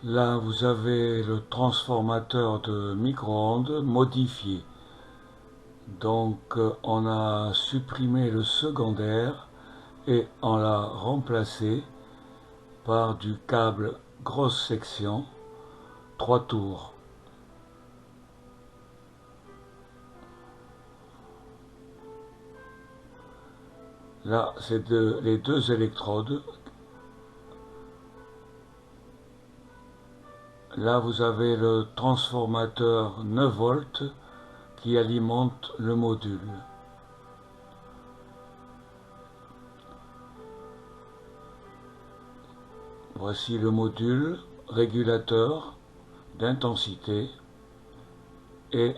Là, vous avez le transformateur de micro-ondes modifié. Donc, on a supprimé le secondaire et on l'a remplacé par du câble grosse section 3 tours. Là, c'est les deux électrodes. Là, vous avez le transformateur 9 volts qui alimente le module. Voici le module régulateur d'intensité et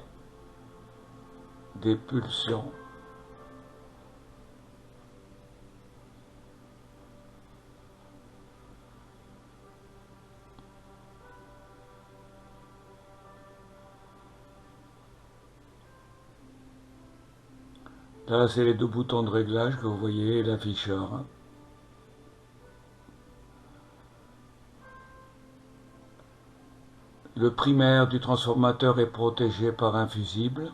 des pulsions. Là, c'est les deux boutons de réglage que vous voyez et l'afficheur. Le primaire du transformateur est protégé par un fusible.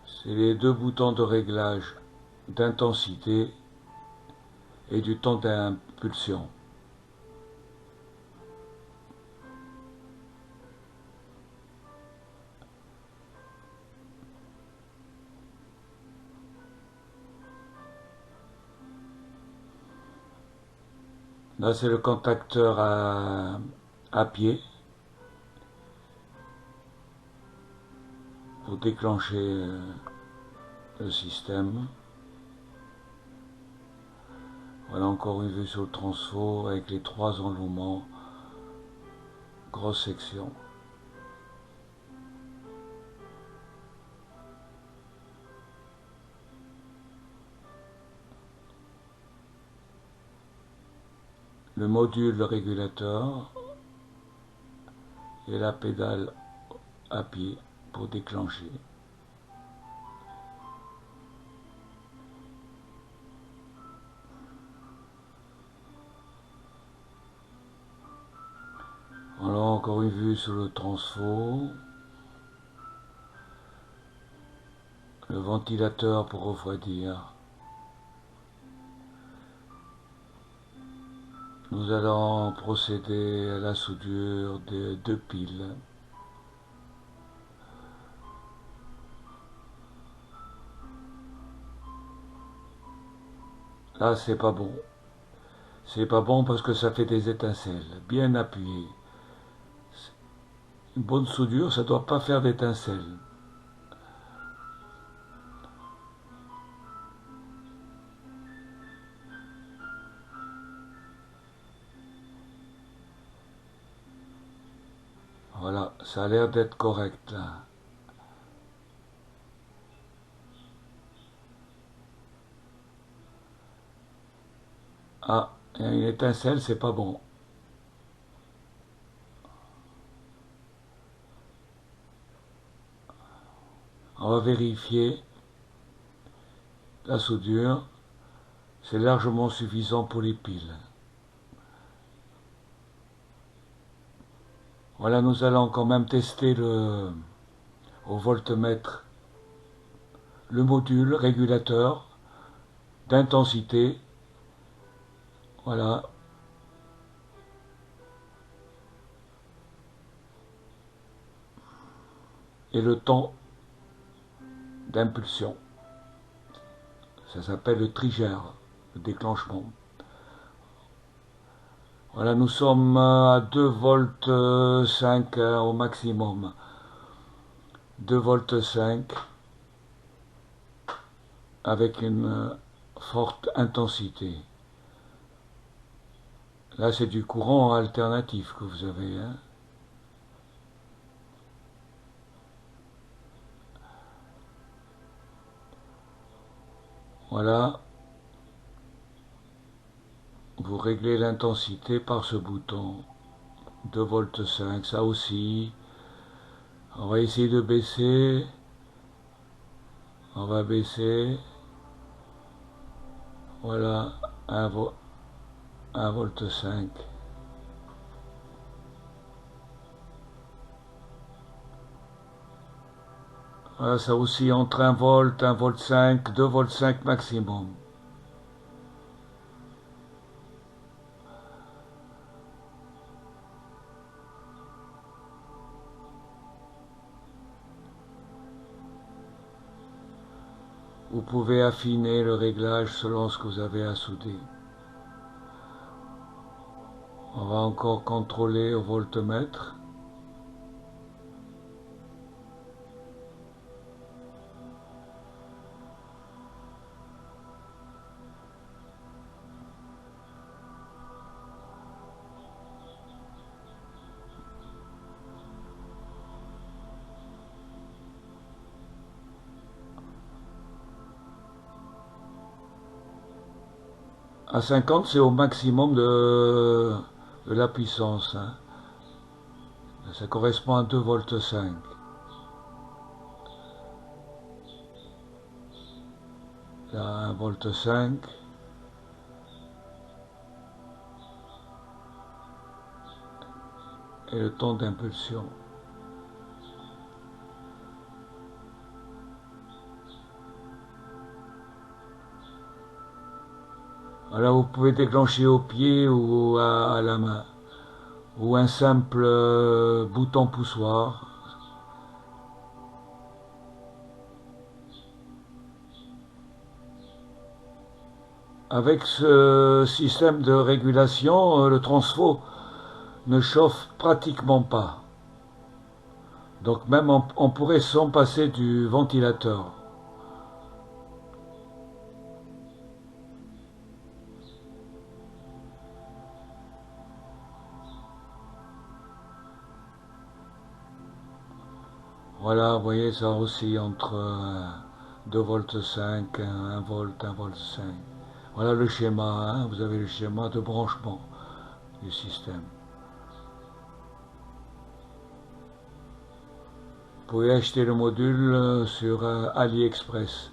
C'est les deux boutons de réglage d'intensité et du temps d'impulsion. Là, c'est le contacteur à pied pour déclencher le système. Voilà encore une vue sur le transfo avec les trois enlèvements, grosse section. Le module régulateur et la pédale à pied pour déclencher. Voilà encore une vue sur le transfo. Le ventilateur pour refroidir. Nous allons procéder à la soudure des deux piles. Là, c'est pas bon. C'est pas bon parce que ça fait des étincelles, bien appuyées. Une bonne soudure, ça doit pas faire d'étincelles. Voilà, ça a l'air d'être correct là. Ah, il y a une étincelle, c'est pas bon. On va vérifier la soudure. C'est largement suffisant pour les piles. Voilà, nous allons quand même tester au voltmètre le module régulateur d'intensité. Voilà. Et le temps d'impulsion. Ça s'appelle le trigger, le déclenchement. Voilà, nous sommes à 2 volts 5 au maximum. 2 volts 5 avec une forte intensité. Là, c'est du courant alternatif que vous avez. Hein. Voilà. Vous réglez l'intensité par ce bouton. 2 volts 5, ça aussi. On va essayer de baisser. On va baisser. Voilà, 1 volt 5. Voilà, ça oscille entre 1 volt 5, 2 volts 5 maximum. Vous pouvez affiner le réglage selon ce que vous avez à souder. On va encore contrôler au voltmètre. À 50, c'est au maximum de la puissance. Hein. Ça correspond à 2 volts 5. Là, 1 volt 5. Et le temps d'impulsion. Voilà, vous pouvez déclencher au pied ou à la main. Ou un simple bouton poussoir. Avec ce système de régulation, le transfo ne chauffe pratiquement pas. Donc même on pourrait s'en passer du ventilateur. Voilà, vous voyez, ça aussi entre 2 volts 5, 1 volt, 1 volt 5. Voilà le schéma, hein, vous avez le schéma de branchement du système. Vous pouvez acheter le module sur AliExpress.